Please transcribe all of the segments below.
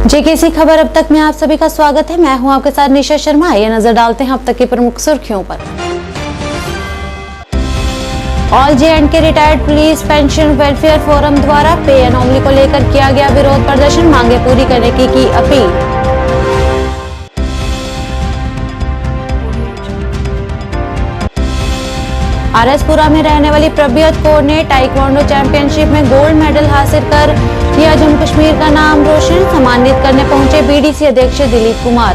JKC खबर अब तक में आप सभी का स्वागत है। मैं हूं आपके साथ निशा शर्मा। ये नजर डालते हैं अब तक की प्रमुख सुर्खियों पर। All J&K retired police pension welfare forum द्वारा पे एनोमली को लेकर किया गया विरोध प्रदर्शन, मांगे पूरी करने की अपील। आरएसपुरा में रहने वाली प्रभ्यत कौर ने ताइक्वांडो चैंपियनशिप में गोल्ड मेडल हासिल कर किया जम्मू कश्मीर का नाम रोशन, सम्मानित करने पहुंचे बीडीसी अध्यक्ष दिलीप कुमार।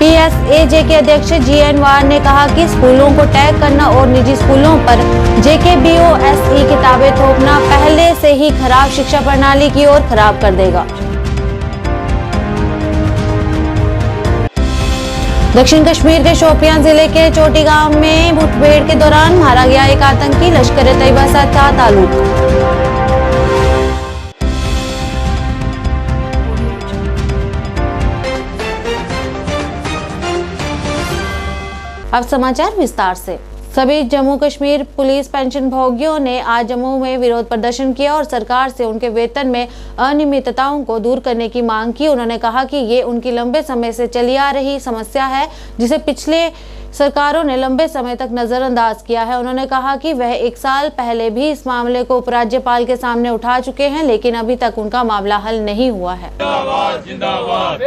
पीएसएजे के अध्यक्ष जीएन वार ने कहा कि स्कूलों को टैग करना और निजी स्कूलों पर JKBOSE किताबें थोपना पहले से ही खराब शिक्षा प्रणाली की ओर खराब कर देगा। दक्षिण कश्मीर के शोपियां जिले के चोटी गांव में मुठभेड़ के दौरान मारा गया एक आतंकी, लश्कर-ए-तैयबा से था ताल्लुक। अब समाचार विस्तार से। सभी जम्मू कश्मीर पुलिस पेंशन भोगियों ने आज जम्मू में विरोध प्रदर्शन किया और सरकार से उनके वेतन में अनियमितताओं को दूर करने की मांग की। उन्होंने कहा कि ये उनकी लंबे समय से चली आ रही समस्या है जिसे पिछले सरकारों ने लंबे समय तक नजरअंदाज किया है। उन्होंने कहा कि वह 1 साल पहले भी इस मामले को उपराज्यपाल के सामने उठा चुके हैं, लेकिन अभी तक उनका मामला हल नहीं हुआ है। जिंदाबाद, जिंदाबाद।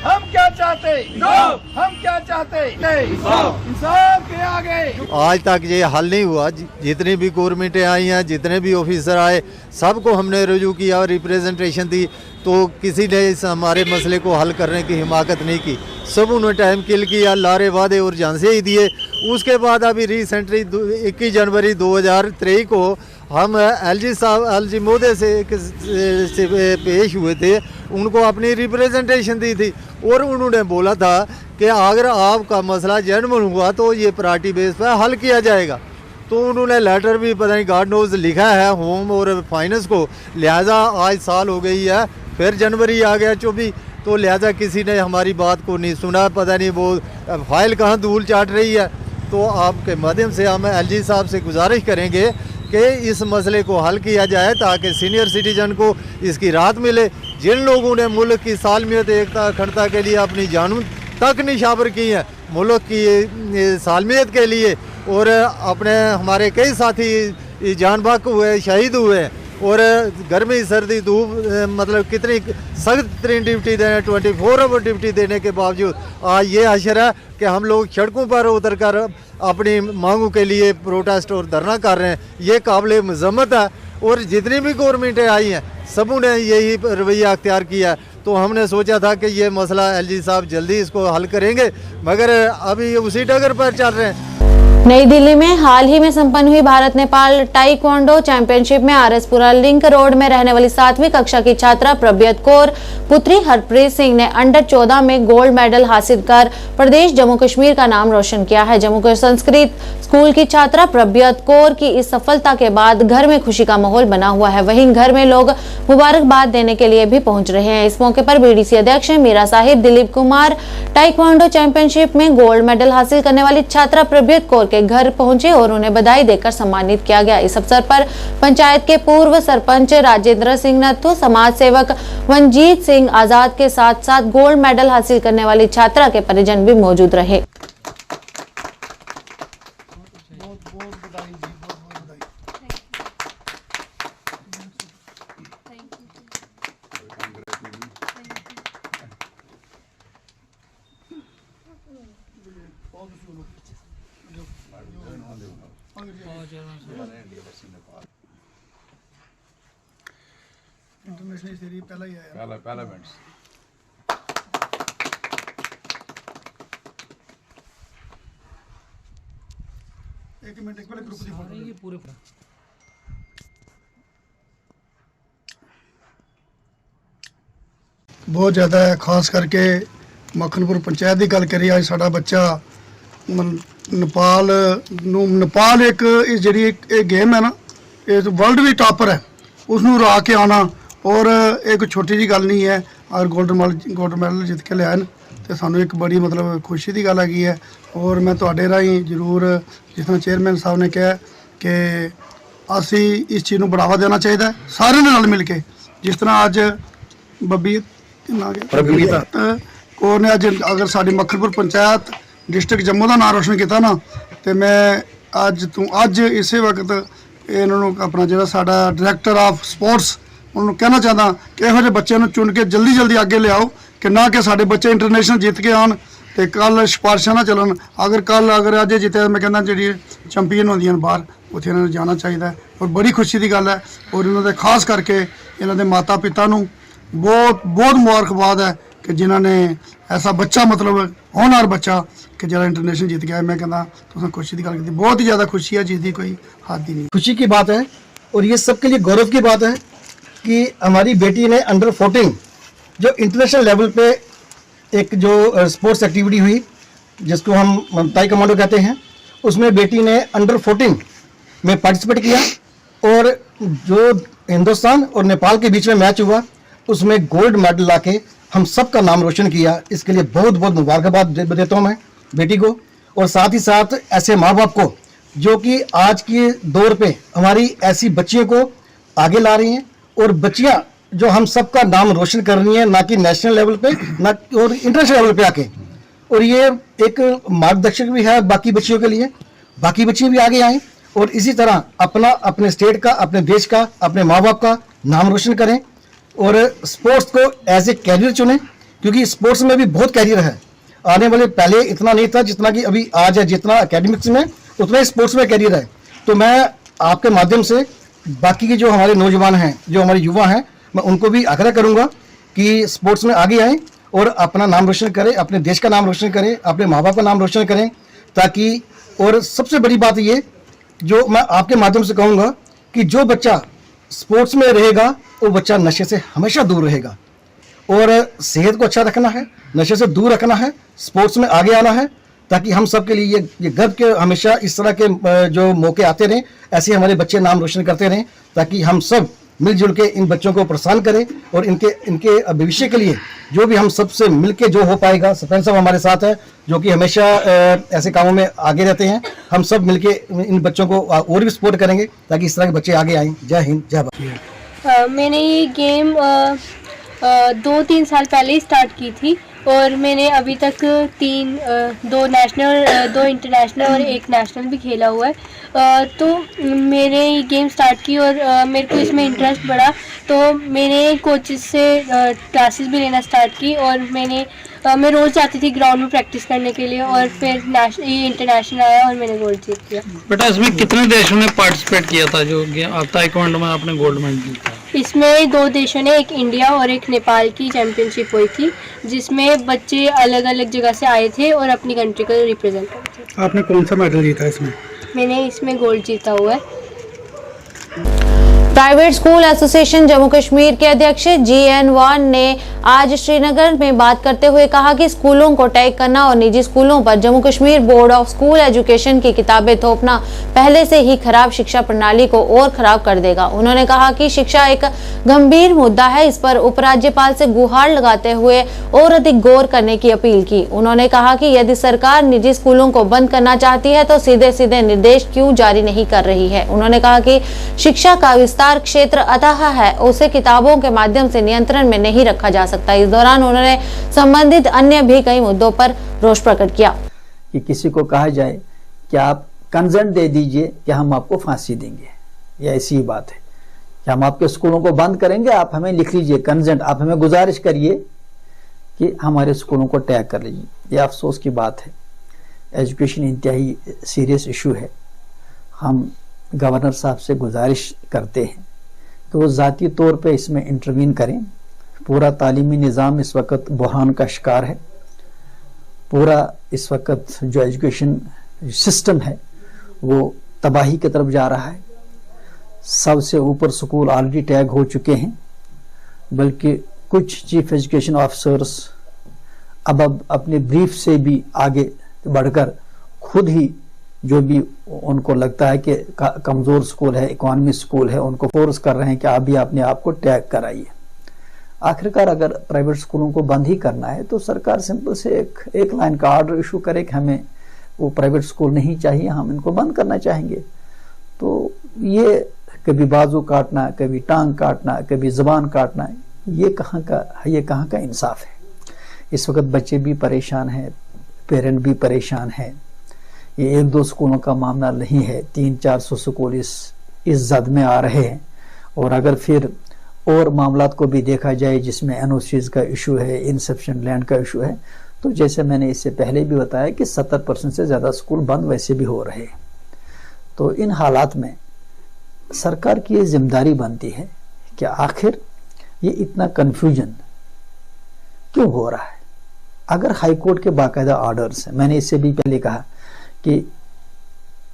हम क्या चाहते, हम क्या चाहते, इंसाफ के आगे। आज तक ये हल नहीं हुआ। जितनी भी गवर्नमेंटें आई हैं, जितने भी ऑफिसर आए, सबको हमने रुजू किया और रिप्रेजेंटेशन दी, तो किसी ने इस हमारे मसले को हल करने की हिमाकत नहीं की। सब उन्होंने टाइम किल किया, लारे वादे और झांसे ही दिए। उसके बाद अभी रिसेंटली 21 जनवरी 2023 को हम एलजी मोदी से पेश हुए थे, उनको अपनी रिप्रेजेंटेशन दी थी और उन्होंने बोला था कि अगर आपका मसला जेन्युइन हुआ तो ये प्रायोरिटी बेस पर हल किया जाएगा। तो उन्होंने लेटर भी पता नहीं गॉड नोज लिखा है होम और फाइनेंस को, लिहाजा आज साल हो गई है, फिर जनवरी आ गया 24, तो लिहाजा किसी ने हमारी बात को नहीं सुना। पता नहीं वो फाइल कहाँ धूल चाट रही है। तो आपके माध्यम से हम एलजी साहब से गुजारिश करेंगे कि इस मसले को हल किया जाए ताकि सीनियर सिटीजन को इसकी राहत मिले। जिन लोगों ने मुल्क की सालमियत, एकता, अखंडता के लिए अपनी जानों तक निशावर की है, मुल्क की सालमियत के लिए, और अपने हमारे कई साथी जान बहक हुए, शहीद हुए, और गर्मी सर्दी धूप मतलब कितनी सख्त तरीन ड्यूटी देने, 24 आवर ड्यूटी देने के बावजूद आज ये हशर है कि हम लोग सड़कों पर उतर कर अपनी मांगों के लिए प्रोटेस्ट और धरना कर रहे हैं। ये काबिल मजम्मत है और जितनी भी गवर्नमेंटें आई हैं सबों ने यही रवैया अख्तियार किया है। तो हमने सोचा था कि ये मसला एलजी साहब जल्दी इसको हल करेंगे, मगर अभी उसी डगर पर चल रहे हैं। नई दिल्ली में हाल ही में संपन्न हुई भारत नेपाल ताइक्वांडो चैंपियनशिप में आरएसपुरा लिंक रोड में रहने वाली 7वीं कक्षा की छात्रा प्रभ्यत कौर पुत्री हरप्रीत सिंह ने अंडर 14 में गोल्ड मेडल हासिल कर प्रदेश जम्मू कश्मीर का नाम रोशन किया है। जम्मू के संस्कृत स्कूल की छात्रा प्रभ्यत कौर की इस सफलता के बाद घर में खुशी का माहौल बना हुआ है। वहीं घर में लोग मुबारकबाद देने के लिए भी पहुंच रहे हैं। इस मौके पर बीडीसी अध्यक्ष मीरा साहिब दिलीप कुमार ताइक्वांडो चैंपियनशिप में गोल्ड मेडल हासिल करने वाली छात्रा प्रभ्यत कौर के घर पहुंचे और उन्हें बधाई देकर सम्मानित किया गया। इस अवसर पर पंचायत के पूर्व सरपंच राजेंद्र सिंह नथु, समाज सेवक वंजीत सिंह आजाद के साथ साथ गोल्ड मेडल हासिल करने वाली छात्रा के परिजन भी मौजूद रहे। इंटरनेशनल सीरीज पहला ही आया, पहला इवेंट्स। एक मिनट एक ग्रुप दी फोटो ये पूरे बहुत ज़्यादा है। खास करके मक्खनपुर पंचायत की गल करिए, अज साडा बच्चा नेपाल एक जी गेम है ना, ये वर्ल्ड भी टॉपर है, उसनों हरा के आना और एक छोटी जी गल नहीं है। और गोल्ड मेडल जित के लिया ਤੇ ਸਾਨੂੰ ਇੱਕ ਬੜੀ ਮਤਲਬ ਖੁਸ਼ੀ ਦੀ ਗੱਲ ਹੈਗੀ ਹੈ। ਔਰ ਮੈਂ ਤੁਹਾਡੇ ਰਾਹੀਂ ਜ਼ਰੂਰ ਜਿਸ ਤਰ੍ਹਾਂ ਚੇਅਰਮੈਨ ਸਾਹਿਬ ਨੇ ਕਿਹਾ ਕਿ ਅਸੀਂ ਇਸ ਚੀਜ਼ ਨੂੰ ਬੜਾਵਾ ਦੇਣਾ ਚਾਹੀਦਾ ਹੈ ਸਾਰਿਆਂ ਦੇ ਨਾਲ ਮਿਲ ਕੇ। ਜਿਸ ਤਰ੍ਹਾਂ ਅੱਜ ਬੱਬੀ ਪ੍ਰਭੀਤਾ ਕੌਰ ਨੇ ਅੱਜ ਅਗਰ ਸਾਡੀ ਮੱਖਣਪੁਰ ਪੰਚਾਇਤ ਡਿਸਟ੍ਰਿਕਟ ਜੰਮੂ ਦਾ ਨਾਮ ਰੋਸ਼ਨ ਕੀਤਾ ਨਾ, ਤੇ ਮੈਂ ਅੱਜ ਇਸੇ ਵਕਤ ਇਹਨਾਂ ਨੂੰ ਆਪਣਾ ਜਿਹੜਾ ਸਾਡਾ ਡਾਇਰੈਕਟਰ ਆਫ ਸਪੋਰਟਸ ਉਹਨੂੰ ਕਹਿਣਾ ਚਾਹੁੰਦਾ ਕਿ ਇਹੋ ਜਿਹੇ ਬੱਚਿਆਂ ਨੂੰ ਚੁਣ ਕੇ ਜਲਦੀ ਅੱਗੇ ਲਿਆਓ ਕਿ ਨਾ ਕਿ ਸਾਡੇ ਬੱਚੇ ਇੰਟਰਨੈਸ਼ਨਲ ਜਿੱਤ ਕੇ ਆਉਣ ਤੇ ਕੱਲ ਸਿਫਾਰਿਸ਼ਾਂ ਨਾ ਚੱਲਣ। ਅਗਰ ਅੱਜ ਜਿੱਤੇ ਮੈਂ ਕਹਿੰਦਾ ਜਿਹੜੀ ਚੈਂਪੀਅਨ ਹੁੰਦੀਆਂ ਨੇ ਬਾਹਰ ਉੱਥੇ ਇਹਨਾਂ ਨੂੰ ਜਾਣਾ ਚਾਹੀਦਾ ਹੈ। ਔਰ ਬੜੀ ਖੁਸ਼ੀ ਦੀ ਗੱਲ ਹੈ। ਔਰ ਇਹਨਾਂ ਦੇ ਖਾਸ ਕਰਕੇ ਇਹਨਾਂ ਦੇ ਮਾਤਾ ਪਿਤਾ ਨੂੰ ਬਹੁਤ ਮੁਬਾਰਕਬਾਦ ਹੈ ਕਿ ਜਿਨ੍ਹਾਂ ਨੇ ऐसा बच्चा मतलब होनहार बच्चा कि जरा इंटरनेशनल जीत गया है। मैं कहना तो खुशी की गल की बहुत ही ज़्यादा खुशी है, जिसकी कोई हद ही नहीं। खुशी की बात है और ये सबके लिए गौरव की बात है कि हमारी बेटी ने अंडर 14 जो इंटरनेशनल लेवल पे एक जो स्पोर्ट्स एक्टिविटी हुई जिसको हम ताई कमांडो कहते हैं, उसमें बेटी ने अंडर 14 में पार्टिसिपेट किया और जो हिंदुस्तान और नेपाल के बीच में मैच हुआ उसमें गोल्ड मेडल लाके हम सब का नाम रोशन किया। इसके लिए बहुत मुबारकबाद देता हूँ मैं बेटी को। और साथ ही साथ ऐसे माँ बाप को जो कि आज के दौर पे हमारी ऐसी बच्चियों को आगे ला रही हैं और बच्चियाँ जो हम सब का नाम रोशन कर रही हैं, ना कि नेशनल लेवल पे ना और इंटरनेशनल लेवल पे आके। और ये एक मार्गदर्शक भी है बाकी बच्चियों के लिए, बाकी बच्चे भी आगे आएँ और इसी तरह अपने स्टेट का, अपने देश का, अपने माँ बाप का नाम रोशन करें और स्पोर्ट्स को एज ए कैरियर चुनें, क्योंकि स्पोर्ट्स में भी बहुत कैरियर है। आने वाले पहले इतना नहीं था जितना कि अभी आज है, जितना एकेडमिक्स में उतना ही स्पोर्ट्स में कैरियर है। तो मैं आपके माध्यम से बाकी के जो हमारे नौजवान हैं, जो हमारे युवा हैं, मैं उनको भी आग्रह करूंगा कि स्पोर्ट्स में आगे आएँ और अपना नाम रोशन करें, अपने देश का नाम रोशन करें, अपने माँ बाप का नाम रोशन करें, ताकि और सबसे बड़ी बात ये जो मैं आपके माध्यम से कहूँगा कि जो बच्चा स्पोर्ट्स में रहेगा वो बच्चा नशे से हमेशा दूर रहेगा। और सेहत को अच्छा रखना है, नशे से दूर रखना है, स्पोर्ट्स में आगे आना है, ताकि हम सब के लिए ये गर्व के हमेशा इस तरह के जो मौके आते रहें, ऐसे हमारे बच्चे नाम रोशन करते रहें, ताकि हम सब मिलजुल के इन बच्चों को प्रोत्साहन करें और इनके भविष्य के लिए जो भी हम सबसे मिलके जो हो पाएगा। सरपंच साहब हमारे साथ है जो कि हमेशा ऐसे कामों में आगे रहते हैं। हम सब मिलके इन बच्चों को और भी सपोर्ट करेंगे ताकि इस तरह के बच्चे आगे आएँ। जय हिंद, जय भारत। मैंने ये गेम 2-3 साल पहले ही स्टार्ट की थी और मैंने अभी तक 2 नेशनल, 2 इंटरनेशनल और 1 नेशनल भी खेला हुआ है। तो मैंने ये गेम स्टार्ट की और मेरे को इसमें इंटरेस्ट बढ़ा, तो मैंने कोचेस से क्लासेस भी लेना स्टार्ट की और मैं रोज़ जाती थी ग्राउंड में प्रैक्टिस करने के लिए और फिर ये इंटरनेशनल आया और मैंने गोल्ड जीत लिया। बेटा इसमें कितने देशों ने पार्टिसिपेट किया था जो ताइक्वांडो में आपने गोल्ड मेडल जीता? इसमें 2 देशों ने, एक इंडिया और एक नेपाल की चैंपियनशिप हुई थी, जिसमें बच्चे अलग अलग जगह से आए थे और अपनी कंट्री को रिप्रेजेंट करते थे। आपने कौन सा मेडल जीता इसमें? मैंने इसमें गोल्ड जीता हुआ है। Private school association Jammu Kashmir के अध्यक्ष GN वान ने आज श्रीनगर में बात करते हुए कहा कि स्कूलों को टैग करना और निजी स्कूलों पर Jammu Kashmir board of school education की किताबें थोपना पहले से ही खराब शिक्षा प्रणाली को और खराब कर देगा। उन्होंने कहा कि शिक्षा एक गंभीर मुद्दा है, इस पर उपराज्यपाल से गुहार लगाते हुए और अधिक गौर करने की अपील की। उन्होंने कहा कि यदि सरकार निजी स्कूलों को बंद करना चाहती है तो सीधे सीधे निर्देश क्यों जारी नहीं कर रही है। उन्होंने कहा कि शिक्षा का विस्तार क्षेत्र अतः है, उसे किताबों के माध्यम से नियंत्रण में नहीं रखा जा सकता। इस दौरान उन्होंने संबंधित अन्य भी कई मुद्दों पर रोष प्रकट किया। कि किसी को कहा जाए कि आप कंसेंट दे दीजिए कि हम आपको फांसी देंगे, या ऐसी ही बात है कि हम आपके स्कूलों को बंद करेंगे, आप हमें लिख लीजिए कंसेंट, आप हमें गुजारिश करिए कि हमारे स्कूलों को टैग कर लीजिए। यह अफसोस की बात है। एजुकेशन इंतहाई सीरियस इशू है। हम गवर्नर साहब से गुजारिश करते हैं कि वो ज़ाती तौर पे इसमें इंटरवीन करें। पूरा तालीमी निज़ाम इस वक्त बुहान का शिकार है। पूरा इस वक्त जो एजुकेशन सिस्टम है वो तबाही की तरफ जा रहा है। सबसे ऊपर स्कूल ऑलरेडी टैग हो चुके हैं, बल्कि कुछ चीफ एजुकेशन ऑफिसर्स अब अपने ब्रीफ से भी आगे बढ़कर खुद ही जो भी उनको लगता है कि कमज़ोर स्कूल है, इकोनॉमी स्कूल है, उनको फोर्स कर रहे हैं कि आप भी अपने आप को टैग कराइए। आखिरकार अगर प्राइवेट स्कूलों को बंद ही करना है तो सरकार सिंपल से एक लाइन का ऑर्डर इशू करे कि हमें वो प्राइवेट स्कूल नहीं चाहिए, हम इनको बंद करना चाहेंगे। तो ये कभी बाजू काटना, कभी टांग काटना, कभी जबान काटना, ये कहाँ का इंसाफ है। इस वक्त बच्चे भी परेशान हैं, पेरेंट भी परेशान हैं। ये 1-2 स्कूलों का मामला नहीं है, 300-400 स्कूल इस जद में आ रहे हैं। और अगर फिर और मामलात को भी देखा जाए जिसमें एनओसीज का इशू है, इंसफिशिएंट लैंड का इशू है, तो जैसे मैंने इससे पहले भी बताया कि 70% से ज़्यादा स्कूल बंद वैसे भी हो रहे हैं। तो इन हालात में सरकार की ये जिम्मेदारी बनती है कि आखिर ये इतना कन्फ्यूजन क्यों हो रहा है। अगर हाईकोर्ट के बाकायदा ऑर्डर्स हैं, मैंने इससे भी पहले कहा कि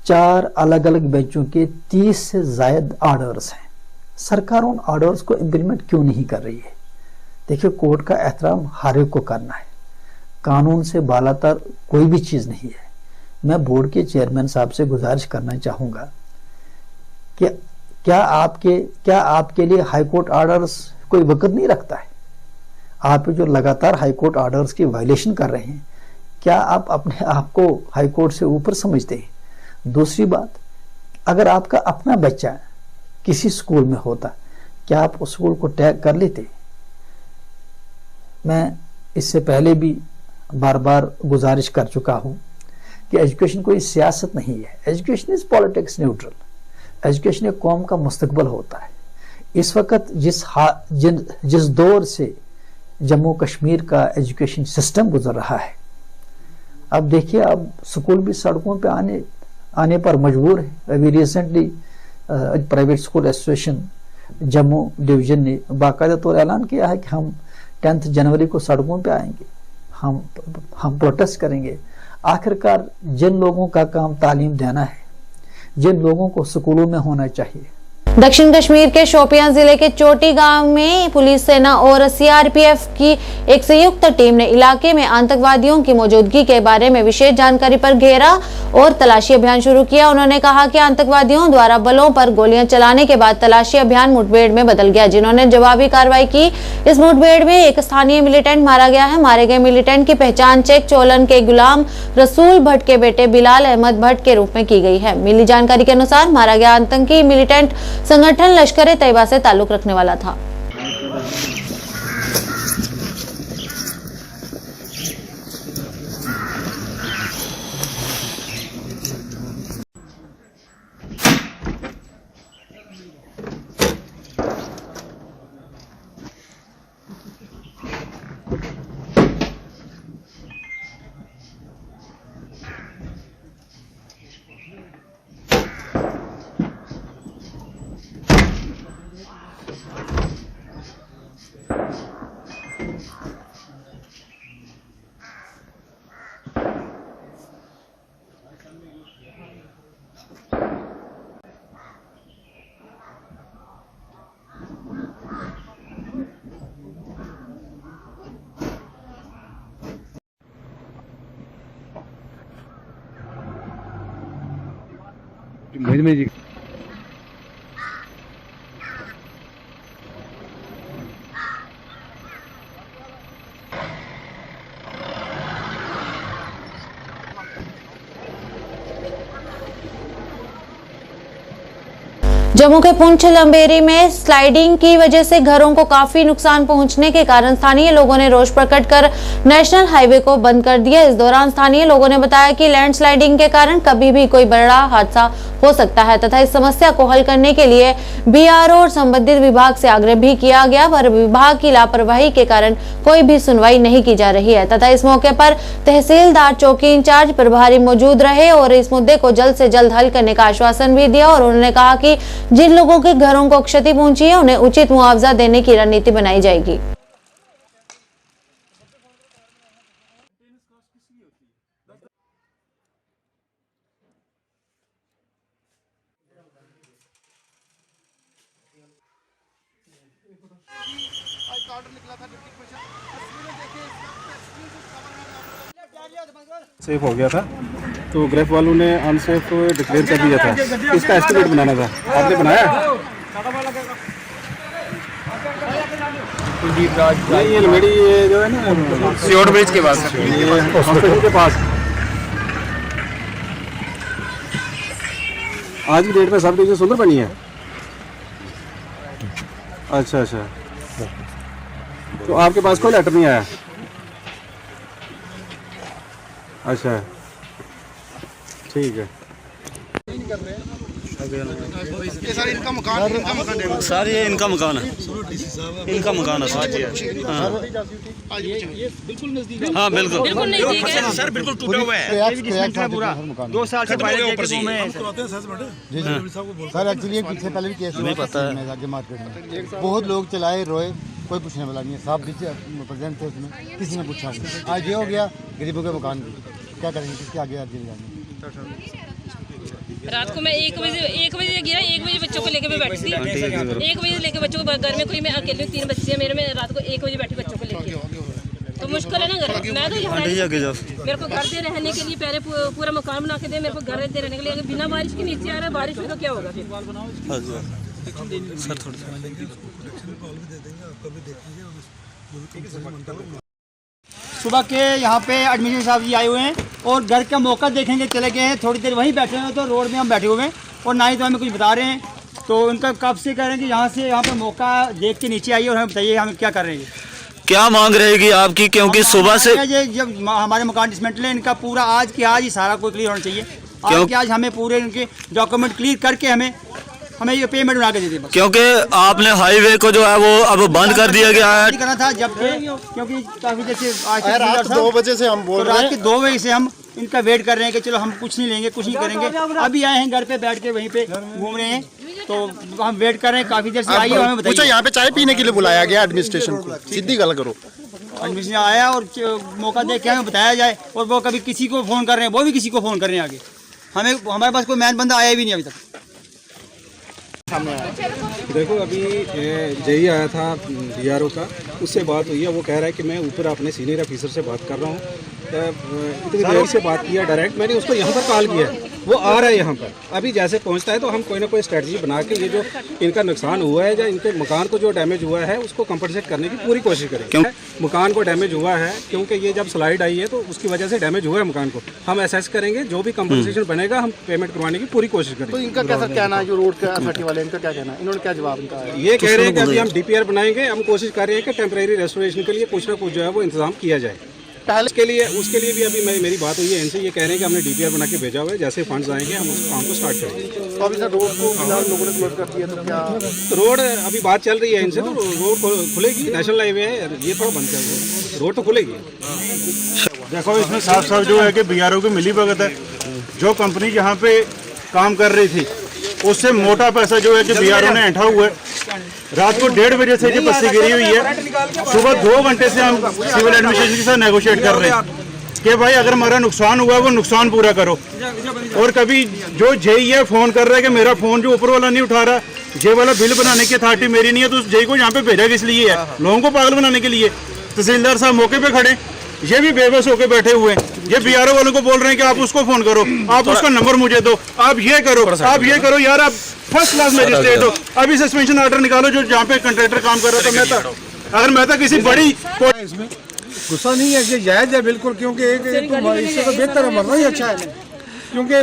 4 अलग अलग बेंचों के 30 से ज़ायद ऑर्डर्स हैं, सरकार उन ऑर्डर्स को इम्प्लीमेंट क्यों नहीं कर रही है। देखिए, कोर्ट का एहतराम हर एक को करना है, कानून से बालातर कोई भी चीज़ नहीं है। मैं बोर्ड के चेयरमैन साहब से गुजारिश करना चाहूँगा कि क्या आपके लिए हाईकोर्ट ऑर्डर्स कोई वक़्त नहीं रखता है। आप जो लगातार हाईकोर्ट ऑर्डर्स की वायलेशन कर रहे हैं, क्या आप अपने आप को हाईकोर्ट से ऊपर समझते हैं। दूसरी बात, अगर आपका अपना बच्चा किसी स्कूल में होता, क्या आप उस स्कूल को टैग कर लेते। मैं इससे पहले भी बार बार गुजारिश कर चुका हूं कि एजुकेशन कोई सियासत नहीं है, education is politics neutral. Education एक कौम का मुस्तकबिल होता है। इस वक्त जिस दौर से जम्मू कश्मीर का एजुकेशन सिस्टम गुजर रहा है, अब देखिए, अब स्कूल भी सड़कों पे आने पर मजबूर है। अभी recently private school association Jammu division ने बाकायदा तौर ऐलान किया है कि हम 10 जनवरी को सड़कों पे आएंगे, हम प्रोटेस्ट करेंगे। आखिरकार जिन लोगों का काम तालीम देना है, जिन लोगों को स्कूलों में होना चाहिए। दक्षिण कश्मीर के शोपियां जिले के चोटी गांव में पुलिस सेना और सीआरपीएफ की एक संयुक्त टीम ने इलाके में आतंकवादियों की मौजूदगी के बारे में विशेष जानकारी पर घेरा और तलाशी अभियान शुरू किया। उन्होंने कहा कि आतंकवादियों द्वारा बलों पर गोलियां चलाने के बाद तलाशी अभियान मुठभेड़ में बदल गया, जिन्होंने जवाबी कार्रवाई की। इस मुठभेड़ में एक स्थानीय मिलिटेंट मारा गया है। मारे गए मिलिटेंट की पहचान चेक चोलन के गुलाम रसूल भट्ट के बेटे बिलाल अहमद भट्ट के रूप में की गई है। मिली जानकारी के अनुसार मारा गया आतंकी मिलिटेंट संगठन लश्कर तैयबा से ताल्लुक रखने वाला था। जी जम्मू के पुंछ लंबेरी में स्लाइडिंग की वजह से घरों को काफी नुकसान पहुंचने के कारण स्थानीय लोगों ने रोष प्रकट कर नेशनल हाईवे को बंद कर दिया। इस दौरान स्थानीय लोगों ने बताया कि लैंडस्लाइडिंग के कारण कभी भी कोई बड़ा हादसा हो सकता है तथा इस समस्या को हल करने के लिए बीआरओ और संबंधित विभाग से आग्रह भी किया गया, पर विभाग की लापरवाही के कारण कोई भी सुनवाई नहीं की जा रही है तथा इस मौके पर तहसीलदार चौकी इंचार्ज प्रभारी मौजूद रहे और इस मुद्दे को जल्द से जल्द हल करने का आश्वासन भी दिया। और उन्होंने कहा कि जिन लोगों के घरों को क्षति पहुंची है उन्हें उचित मुआवजा देने की रणनीति बनाई जाएगी। सेफ हो गया था तो ग्रेफ वालों ने अनसेफ डिक्लेयर कर दिया था। इसका एस्टिमेट बनाना था, आपने बनाया? कुलदीप राज। ये लमेड़ी ये जो है ना सियोट ब्रिज के पास, ये हॉस्पिटल के पास। आज की डेट में सब चीज़ें सुंदर बनी है। अच्छा अच्छा, तो आपके पास कोई लेटर नहीं आया? अच्छा ठीक है। सर इनका मकान सर ये इनका मकान है, इनका मकान है सर। हाँ बिल्कुल नजदीक है सर, बिल्कुल टूटा हुआ है पूरा। 2 साल से सर एक्चुअली ये पीछे पहले भी केस नहीं पता है आगे मार्केट में, बहुत लोग चलाए रोए, कोई पूछने वाला नहीं है। साहब प्रेजेंट थे उसमें, किसी ने पूछा नहीं। आज ये हो गया गरीबों के मकान की, क्या करेंगे, किसके आगे अर्जी लगाएंगे। रात को मैं 1 बजे गया, 1 बजे बच्चों को लेके मैं बैठी थी। 1 बजे लेके बच्चों को, घर में कोई, मैं अकेले 3 बच्चे हैं मेरे में, रात को 1 बजे बैठी बच्चों को लेके, तो मुश्किल है ना घर। मैं तो यहाँ मेरे को घर दे रहने के लिए, पहले पूरा मकान बना के दे, मेरे को घर दे रहने के लिए। अगर बिना बारिश के नीचे आ रहा है, बारिश में तो क्या होगा फिर। सुबह के यहाँ पे एडमिशन साहब जी आए हुए हैं और घर का मौका देखेंगे चले गए हैं। थोड़ी देर वहीं बैठे हैं, तो रोड में हम बैठे हुए हैं और ना ही तो हमें कुछ बता रहे हैं। तो उनका कब से कह रहे हैं कि यहाँ से यहाँ पे मौका देख के नीचे आइए और हमें बताइए हम क्या कर रहे हैं। क्या मांग रहेगी आपकी, क्योंकि सुबह से जब हमारे मकान डिसमेंटल है, इनका पूरा आज ही सारा कुछ क्लियर होना चाहिए। आज के आज हमें पूरे इनके डॉक्यूमेंट क्लियर करके हमें ये पेमेंट बना के दे दें। क्योंकि आपने हाईवे को जो है वो अब बंद कर दिया गया है। करना था जब क्योंकि काफी देर से आज रात 2 बजे से हम बोल रहे हैं, रात के 2 बजे से हम इनका वेट कर रहे हैं कि चलो हम कुछ नहीं लेंगे, कुछ नहीं करेंगे। अभी आए हैं घर पे बैठ के वहीं पे घूम रहे हैं, तो हम वेट कर रहे हैं काफी देर से। आइए हमें बताइए। यहाँ पे चाय पीने के लिए बुलाया गया एडमिनिस्ट्रेशन को, सीधी गल करो। एडमिशन आया और मौका देख के हमें बताया जाए, और वो कभी किसी को फ़ोन कर रहे हैं, वो भी किसी को फ़ोन कर रहे हैं आगे। हमारे पास कोई मैन बंदा आया भी नहीं अभी तक। देखो अभी जेई आया था DRO का, उससे बात हुई है। वो कह रहा है कि मैं ऊपर अपने सीनियर ऑफिसर से बात कर रहा हूँ। इतनी देर से बात किया, डायरेक्ट मैंने उसको यहाँ पर कॉल किया है, वो आ रहा है यहाँ पर। अभी जैसे पहुँचता है तो हम कोई ना कोई स्ट्रेटजी बना के ये जो इनका नुकसान हुआ है या इनके मकान को जो डैमेज हुआ है उसको कंपनसेट करने की पूरी कोशिश करें। क्यों मकान को डैमेज हुआ है, क्योंकि ये जब स्लाइड आई है तो उसकी वजह से डैमेज हुआ है मकान को। हम असेस करेंगे, जो भी कंपनसेशन बनेगा हम पेमेंट करवाने की पूरी कोशिश करेंगे। तो इनका कैसा कहना है, जो रोड का अथॉरिटी वाले, इनका क्या कहना है, इन्होंने क्या जवाब इनका है? ये कह रहे हैं कि अभी हम DPR बनाएंगे। हम कोशिश कर रहे हैं कि टेम्परेरी रेस्टोरेशन के लिए कुछ ना कुछ जो है वो इंतजाम किया जाए। पहले उसके लिए भी अभी मेरी बात हुई है इनसे। ये कह रहे हैं कि हमने DPR बना के भेजा हुआ है, जैसे फंड्स आएंगे हम उस काम को स्टार्ट करेंगे। तो अभी सर रोड को फिलहाल लोगों ने क्लोज कर दिया, तो क्या रोड अभी बात चल रही है इनसे, तो रोड खुलेगी। नेशनल हाईवे है, ये थोड़ा बंद कर, रोड तो खुलेगी। देखो इसमें साफ साफ जो है कि BRO की मिली भगत है। जो कंपनी यहाँ पे काम कर रही थी उससे मोटा पैसा जो है कि BRO ने ऐंठा हुआ है। रात को 1:30 बजे से जो बस्ती गिरी हुई है, सुबह 2 घंटे से हम सिविल एडमिनिस्ट्रेशन के साथ नेगोशिएट कर रहे हैं कि भाई अगर हमारा नुकसान हुआ है वो नुकसान पूरा करो। और कभी जो जेई है फ़ोन कर रहा है कि मेरा फ़ोन जो ऊपर वाला नहीं उठा रहा, जे वाला बिल बनाने की अथॉरिटी मेरी नहीं है, तो उस जेई को यहाँ पे भेजा किस लिए है? लोगों को पागल बनाने के लिए। तहसीलदार साहब मौके पे खड़े, ये भी बेबस होकर बैठे हुए हैं। ये BRO वालों को बोल रहे हैं कि आप उसको फोन करो, आप उसका नंबर मुझे दो, आप ये करो, आप ये करो। यार आप फर्स्ट क्लास मजिस्ट्रेट हो, अभी सस्पेंशन ऑर्डर निकालो जो जहाँ पे कंट्रैक्टर काम कर रहा था। मैं था अगर मैं था किसी बड़ी इसमें गुस्सा नहीं है, ये जायज़ है बिल्कुल, क्योंकि इससे तो बेहतर है, मरना ही अच्छा है। क्योंकि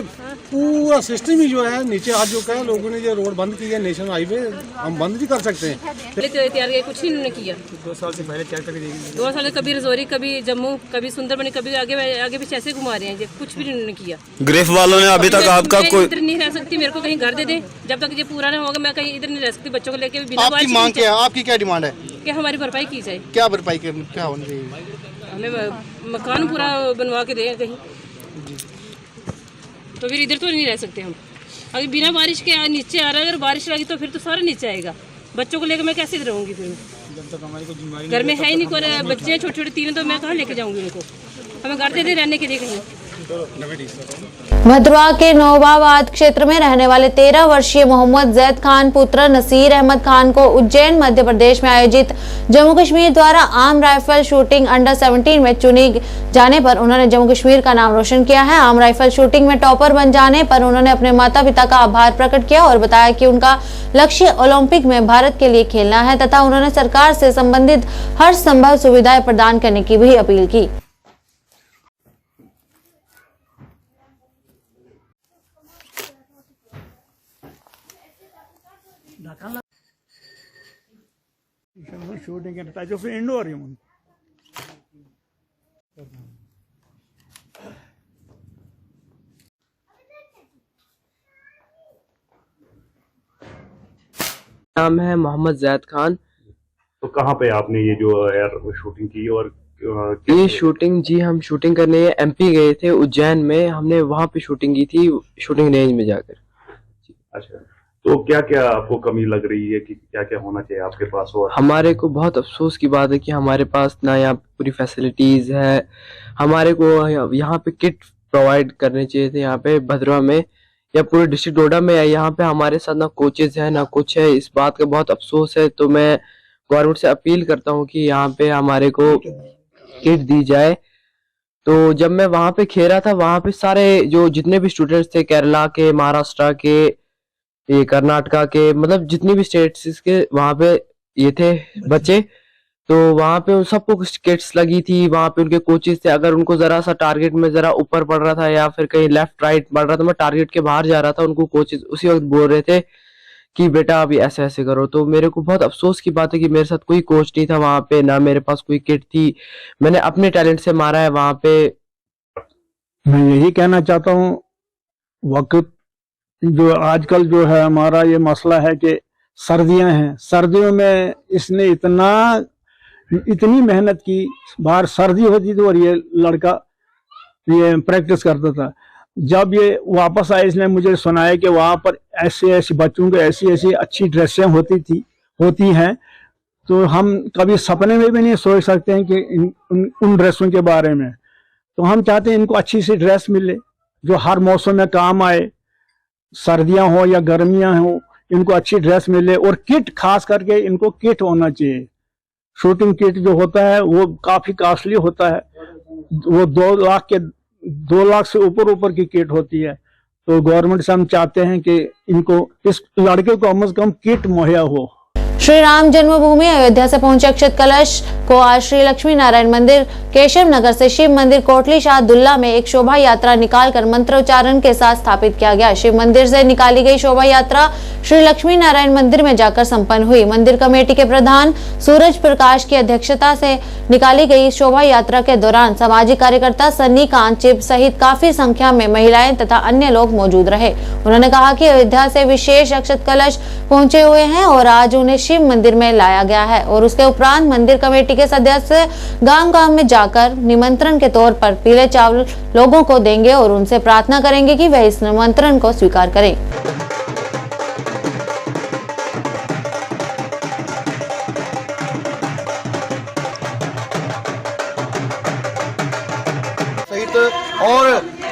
पूरा सिस्टम ही जो है नीचे आज जो कहा लोगों ने जो रोड बंद की है, नेशनल हाईवे हम बंद भी कर सकते हैं। पहले तो तैयार किया, कुछ नहीं उन्होंने किया। 2 साल से पहले क्या करके देगी? 2 साल कभी रजौरी, कभी जम्मू, कभी सुंदरबनी, कभी आगे पीछे ऐसे घुमा रहे हैं, कुछ भी उन्होंने किया। ग्रेफ वालों ने अभी तक आपका कोई इधर नहीं रह सकती, मेरे को कहीं घर दे दे। जब तक ये पूरा ना होगा मैं कहीं इधर नहीं रह सकती। बच्चों को लेके बिना आपकी मांग क्या है, आपकी क्या डिमांड है? कि हमारी भरपाई की जाए। क्या भरपाई क्या होनी चाहिए? हमें मकान पूरा बनवा के दें कहीं, तो फिर इधर तो नहीं रह सकते हम। अगर बिना बारिश के नीचे आ रहा है, अगर बारिश लगी तो फिर तो सारा नीचे आएगा। बच्चों को लेकर मैं कैसे रहूँगी फिर? जब तक हमारी कोई जिम्मेदारी घर में है ही नहीं, कोई बच्चे छोटे छोटे 3, तो मैं कहाँ लेके जाऊँगी उनको? हमें घर दे दे रहने के लिए कहीं। भद्रवाह के नौबाबाद क्षेत्र में रहने वाले 13 वर्षीय मोहम्मद जैद खान पुत्र नसीर अहमद खान को उज्जैन मध्य प्रदेश में आयोजित जम्मू कश्मीर द्वारा आर्म राइफल शूटिंग अंडर 17 में चुनी जाने पर उन्होंने जम्मू कश्मीर का नाम रोशन किया है। आर्म राइफल शूटिंग में टॉपर बन जाने पर उन्होंने अपने माता पिता का आभार प्रकट किया और बताया कि उनका लक्ष्य ओलंपिक में भारत के लिए खेलना है तथा उन्होंने सरकार से संबंधित हर संभव सुविधाएं प्रदान करने की भी अपील की। शूटिंग के फिर इंडोर नाम है मोहम्मद जैद खान। तो कहाँ पे आपने ये जो एयर शूटिंग की और ये शूटिंग जी हम शूटिंग करने एमपी गए थे उज्जैन में, हमने वहाँ पे शूटिंग की थी शूटिंग रेंज में जाकर। अच्छा, तो क्या क्या आपको कमी लग रही है कि क्या क्या होना चाहिए आपके पास? और हमारे को बहुत अफसोस की बात है कि हमारे पास ना यहाँ पूरी फैसिलिटीज है। हमारे को यहाँ पे किट प्रोवाइड करने चाहिए थे यहाँ पे भद्रवाह में या पूरे डिस्ट्रिक्ट डोडा में। यहाँ पे हमारे साथ ना कोचेज है ना कुछ है, इस बात का बहुत अफसोस है। तो मैं गवर्नमेंट से अपील करता हूँ कि यहाँ पे हमारे को किट दी जाए। तो जब मैं वहाँ पे खेला था वहाँ पे सारे जो जितने भी स्टूडेंट्स थे केरला के, महाराष्ट्र के, ये कर्नाटका के, मतलब जितनी भी स्टेट्स के वहाँ पे ये थे बच्चे, तो वहाँ पे उन सबको किट्स लगी थी। वहाँ पे उनके कोचेस थे, अगर उनको जरा सा टारगेट में जरा ऊपर पड़ रहा था या फिर कहीं लेफ्ट राइट बढ़ रहा था, मैं टारगेट के बाहर जा रहा था, उनको कोचेस उसी वक्त बोल रहे थे कि बेटा अभी ऐसे ऐसे करो। तो मेरे को बहुत अफसोस की बात है कि मेरे साथ कोई कोच नहीं था वहाँ पे, ना मेरे पास कोई किट थी। मैंने अपने टैलेंट से मारा है वहाँ पे। मैं यही कहना चाहता हूँ, वक्त जो आजकल जो है हमारा ये मसला है कि सर्दियां हैं, सर्दियों में इसने इतनी मेहनत की, बाहर सर्दी होती थी और ये लड़का ये प्रैक्टिस करता था। जब ये वापस आए इसने मुझे सुनाया कि वहाँ पर ऐसे ऐसे बच्चों को ऐसी ऐसी अच्छी ड्रेसें होती हैं, तो हम कभी सपने में भी नहीं सोच सकते हैं कि उन ड्रेसों के बारे में। तो हम चाहते हैं इनको अच्छी सी ड्रेस मिले जो हर मौसम में काम आए, सर्दियां हो या गर्मियां हो, इनको अच्छी ड्रेस मिले। और किट, खास करके इनको किट होना चाहिए। शूटिंग किट जो होता है वो काफी कॉस्टली होता है, वो 2 लाख से ऊपर की किट होती है। तो गवर्नमेंट से हम चाहते हैं कि इनको, इस लड़के को कम से कम किट मुहैया हो। श्री राम जन्मभूमि अयोध्या से पहुंचे अक्षत कलश को आज श्री लक्ष्मी नारायण मंदिर केशव नगर से शिव मंदिर कोटली शाहदुल्ला में एक शोभा यात्रा निकालकर मंत्रोच्चारण के साथ स्थापित किया गया। शिव मंदिर से निकाली गई शोभा यात्रा श्री लक्ष्मी नारायण मंदिर में जाकर संपन्न हुई। मंदिर कमेटी के प्रधान सूरज प्रकाश की अध्यक्षता से निकाली गई शोभा यात्रा के दौरान सामाजिक कार्यकर्ता सन्नी कांचिप सहित काफी संख्या में महिलाएं तथा अन्य लोग मौजूद रहे। उन्होंने कहा कि अयोध्या से विशेष अक्षत कलश पहुंचे हुए हैं और आज उन्हें शिव मंदिर में लाया गया है और उसके उपरांत मंदिर कमेटी के सदस्य गांव-गांव में जाकर निमंत्रण के तौर पर पीले चावल लोगों को देंगे और उनसे प्रार्थना करेंगे कि वह इस निमंत्रण को स्वीकार करें। और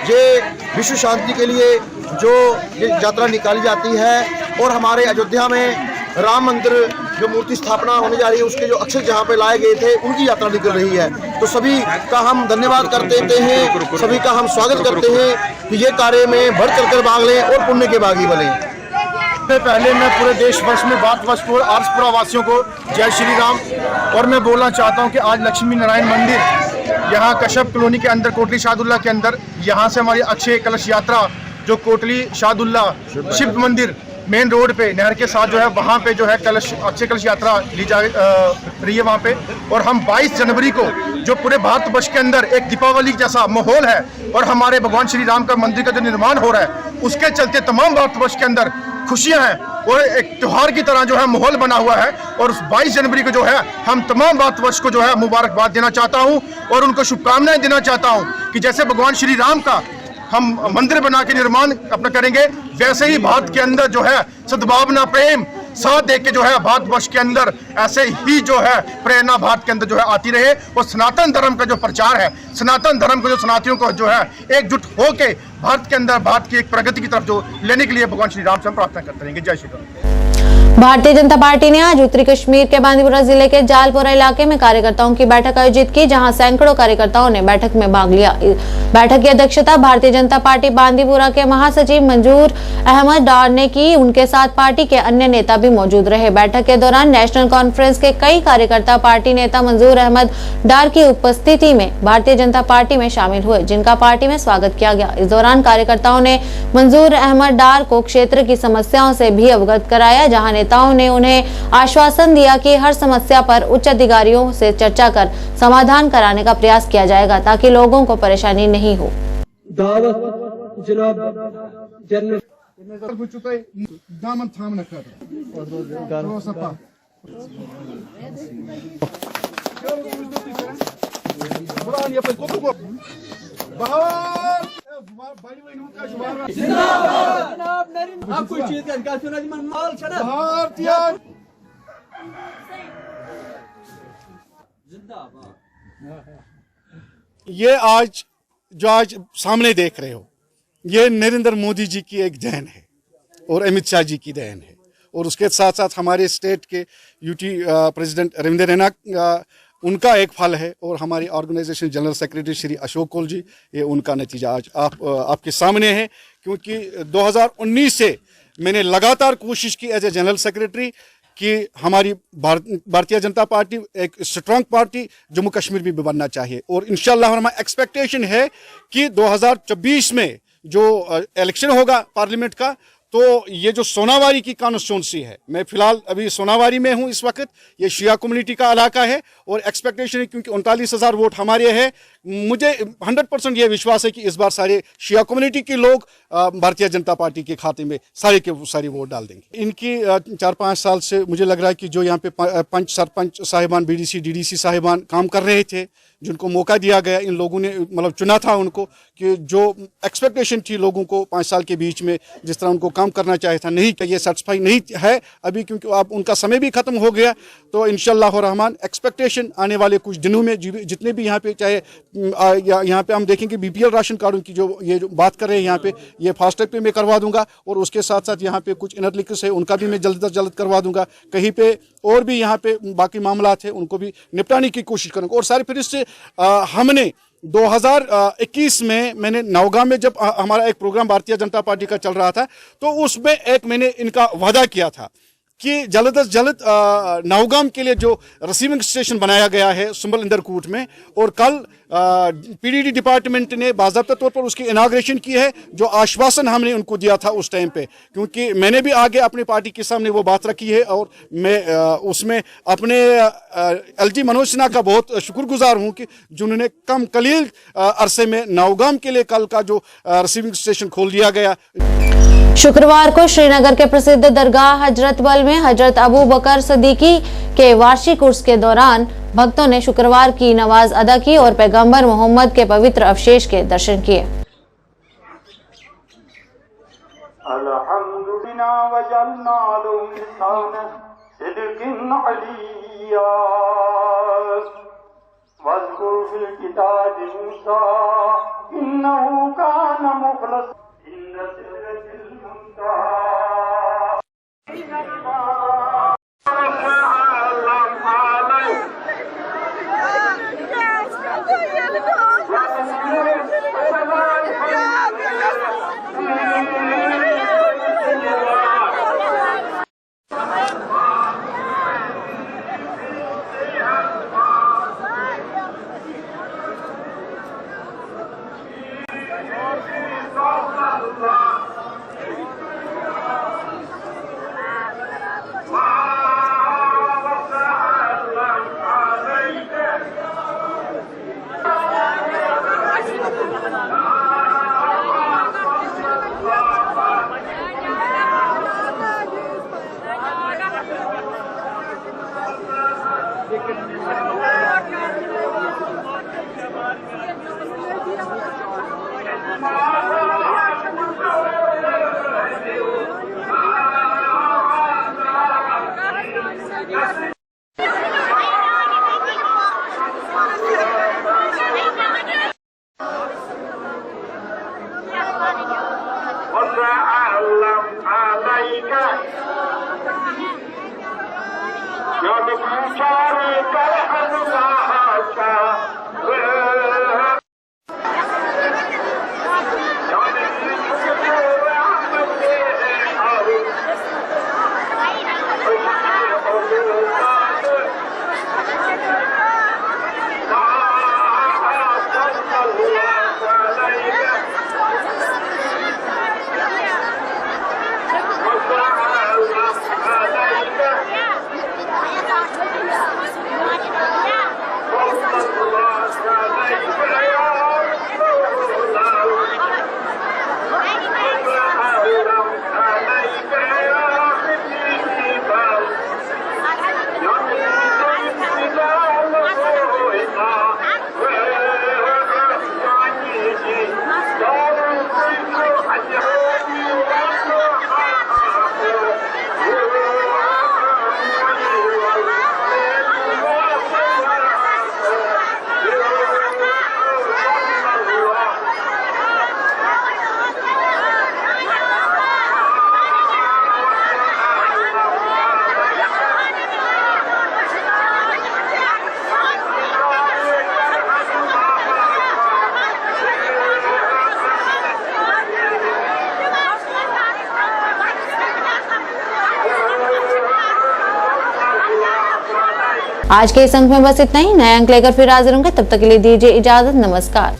ये विश्व शांति के लिए जो ये यात्रा निकाली जाती है और हमारे अयोध्या में राम मंदिर जो मूर्ति स्थापना होने जा रही है उसके जो अक्षर जहाँ पे लाए गए थे उनकी यात्रा निकल रही है। तो सभी का हम धन्यवाद करते हैं, सभी का हम स्वागत करते हैं कि ये कार्य में बढ़ चढ़कर भाग लें और पुण्य के भागी बने। पहले मैं पूरे देश वर्ष में भारतवर्षपुर आरसपुरा वासियों को जय श्री राम। और मैं बोलना चाहता हूँ कि आज लक्ष्मी नारायण मंदिर यहाँ कश्यप कॉलोनी के अंदर कोटली शाहदुल्ला के अंदर, यहाँ से हमारी अक्षय कलश यात्रा जो कोटली शाहदुल्ला शिव मंदिर मेन रोड पे नहर के साथ जो है वहाँ पे जो है अक्षय कलश यात्रा ली जा रही है वहाँ पे। और हम 22 जनवरी को जो पूरे भारतवर्ष के अंदर एक दीपावली जैसा माहौल है और हमारे भगवान श्री राम का मंदिर का जो निर्माण हो रहा है उसके चलते तमाम भारतवर्ष के अंदर खुशियां हैं और एक त्योहार की तरह जो है माहौल बना हुआ है। और उस 22 जनवरी को जो है हम तमाम भारतवर्ष को जो है मुबारकबाद देना चाहता हूं और उनको शुभकामनाएं देना चाहता हूं कि जैसे भगवान श्री राम का हम मंदिर बना के निर्माण अपना करेंगे, वैसे ही भारत के अंदर जो है सद्भावना, प्रेम, साथ देख के जो है भारतवर्ष के अंदर ऐसे ही जो है प्रेरणा भारत के अंदर जो है आती रहे और सनातन धर्म का जो प्रचार है, सनातन धर्म को जो सनातनियों को जो है एकजुट होके भारत के अंदर भारत की एक प्रगति की तरफ जो लेने के लिए भगवान श्री राम से हम प्रार्थना करते रहेंगे। जय श्री राम। भारतीय जनता पार्टी ने आज उत्तरी कश्मीर के बांदीपुरा जिले के जालपोरा इलाके में कार्यकर्ताओं की बैठक आयोजित की, जहां सैकड़ों कार्यकर्ताओं ने बैठक में भाग लिया। बैठक की अध्यक्षता भारतीय जनता पार्टी बांदीपुरा के महासचिव मंजूर अहमद डार ने की। उनके साथ पार्टी के अन्य नेता भी मौजूद रहे। बैठक के दौरान नेशनल कॉन्फ्रेंस के कई कार्यकर्ता पार्टी नेता मंजूर अहमद डार की उपस्थिति में भारतीय जनता पार्टी में शामिल हुए, जिनका पार्टी में स्वागत किया गया। इस दौरान कार्यकर्ताओं ने मंजूर अहमद डार को क्षेत्र की समस्याओं से भी अवगत कराया, जहां नेताओं ने उन्हें आश्वासन दिया कि हर समस्या पर उच्च अधिकारियों से चर्चा कर समाधान कराने का प्रयास किया जाएगा ताकि लोगों को परेशानी नहीं हो। ये आज सामने देख रहे हो, ये नरेंद्र मोदी जी की एक देन है और अमित शाह जी की देन है, और उसके साथ साथ हमारे स्टेट के यूटी प्रेसिडेंट रविंद्र रैना उनका एक फल है, और हमारी organisation general secretary Shri Ashok Kaul ji, ये उनका नतीजा आज आपके सामने है। क्योंकि 2019 से मैंने लगातार कोशिश की एज ए जनरल सेक्रेटरी कि हमारी भारतीय जनता पार्टी एक स्ट्रांग पार्टी जम्मू कश्मीर में भी बनना चाहिए, और इंशाल्लाह हमारा एक्सपेक्टेशन है कि 2024 में जो इलेक्शन होगा पार्लियामेंट का, तो ये जो सोनावारी की कॉन्स्टिट्यूंसी है, मैं फिलहाल अभी सोनावारी में हूँ इस वक्त, ये शिया कम्युनिटी का इलाका है, और एक्सपेक्टेशन है क्योंकि 39,000 वोट हमारे हैं, मुझे 100% ये विश्वास है कि इस बार सारे शिया कम्युनिटी के लोग भारतीय जनता पार्टी के खाते में सारे के सारे वोट डाल देंगे। इनकी 4-5 साल से मुझे लग रहा है कि जो यहाँ पे पंच सरपंच साहिबान, बीडीसी डीडीसी साहिबान काम कर रहे थे, जिनको मौका दिया गया, इन लोगों ने मतलब चुना था उनको, कि जो एक्सपेक्टेशन थी लोगों को 5 साल के बीच में जिस तरह उनको काम करना चाहिए था, नहीं, ये सेटिस्फाई नहीं है अभी, क्योंकि अब उनका समय भी खत्म हो गया। तो इंशाल्लाह रहमान एक्सपेक्टेशन आने वाले कुछ दिनों में जितने भी यहाँ पे, चाहे यहाँ पे हम देखेंगे बीपीएल राशन कार्डों की जो बात कर रहे हैं यहाँ पे, ये फास्ट ट्रैक पे मैं करवा दूंगा, और उसके साथ साथ यहाँ पे कुछ इनर लिंक्स है उनका भी मैं जल्द से जल्द करवा दूंगा। कहीं पे और भी यहाँ पे बाकी मामला थे उनको भी निपटाने की कोशिश करूँगा। और सारे फिर इससे हमने 2021 में मैंने नौगांव में जब हमारा एक प्रोग्राम भारतीय जनता पार्टी का चल रहा था, तो उसमें एक मैंने इनका वादा किया था कि जल्द से जल्द नौगांव के लिए जो रिसीविंग स्टेशन बनाया गया है सुंबल इंदरकूट में, और कल पीडीडी डिपार्टमेंट ने बाज़ाब्ता तौर पर उसकी इनाग्रेशन की है, जो आश्वासन हमने उनको दिया था उस टाइम पे, क्योंकि मैंने भी आगे अपनी पार्टी के सामने वो बात रखी है, और मैं उसमें अपने एलजी मनोज सिन्हा का बहुत शुक्रगुजार हूँ कि जिन्होंने कम कलील अरसे में नौगांव के लिए कल का जो रिसीविंग स्टेशन खोल दिया गया। शुक्रवार को श्रीनगर के प्रसिद्ध दरगाह हजरत बल में हजरत अबू बकर सदीकी के वार्षिक उर्स के दौरान भक्तों ने शुक्रवार की नमाज अदा की और पैगंबर मोहम्मद के पवित्र अवशेष के दर्शन किए। आज के इस अंक में बस इतना ही। नए अंक लेकर फिर हाजिर होंगे, तब तक के लिए दीजिए इजाजत। नमस्कार।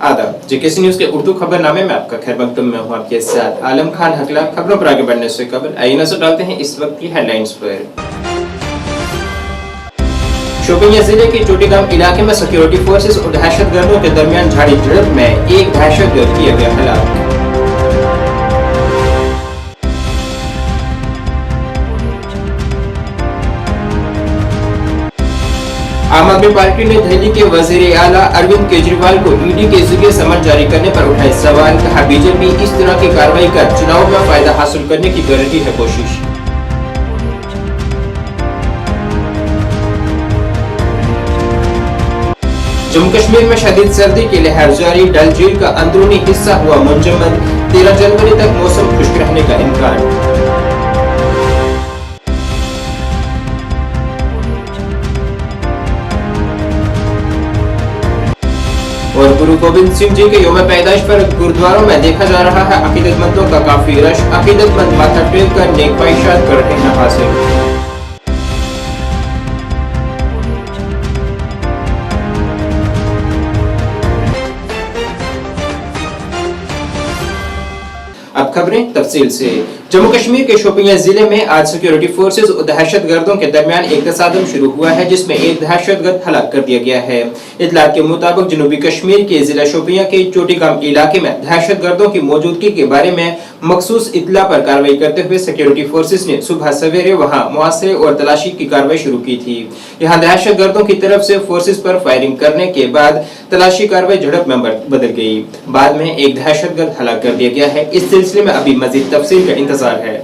आदाब, जेकेसी न्यूज के उर्दू खबरनामे में आपका खैर मकदम में हूं आपके साथ आलम खान हकला। खबरों पर आगे बढ़ने से कबल आइए नजर डालते हैं इस वक्त की हेडलाइंस पर। शोपियां जिले के चोटीगांव इलाके में सिक्योरिटी फोर्सेस और दहशतगर्दों के दरमियान झाड़ी झड़प में एक दहशतगर्द किया गया हलाक। आम आदमी पार्टी ने दिल्ली के वजीर आला अरविंद केजरीवाल को ईडी के जरिए समन जारी करने पर उठाए सवाल। कहा, बीजेपी इस तरह की कार्रवाई कर चुनाव में फायदा हासिल करने की कर रही है कोशिश। जम्मू कश्मीर में शदीद सर्दी की लहर जारी। डल झील का अंदरूनी हिस्सा हुआ मुंजमद। 13 जनवरी तक मौसम खुश्क रहने का इम्कान। और गुरु गोविंद सिंह जी के यौम पैदाइश पर गुरुद्वारों में देखा जा रहा है अकीदतमंदों का काफी रश। अकीदतमंद माथा टेक कर नेक ख्वाहिशात कर रहे हैं हासिल। अब खबरें तफसील से। जम्मू कश्मीर के शोपियां जिले में आज सिक्योरिटी फोर्सेस और दहशतगर्दों के दरमियान एक तसादम शुरू हुआ है, जिसमें एक दहशतगर्द हलाक कर दिया गया है। इतलात के मुताबिक जनूबी कश्मीर के जिला शोपियां के चोटीगांव इलाके में दहशतगर्दों की मौजूदगी के बारे में मखसूस इतला पर कार्रवाई करते हुए सिक्योरिटी फोर्सेस ने सुबह सवेरे वहां मुआसरे और तलाशी की कार्रवाई शुरू की थी। यहाँ दहशतगर्दों की तरफ से फोर्सेस पर फायरिंग करने के बाद तलाशी कार्रवाई झड़प में बदल गई। बाद में एक दहशतगर्द हलाक कर दिया गया है। इस सिलसिले में अभी मजीद तफसील का इंतजार है।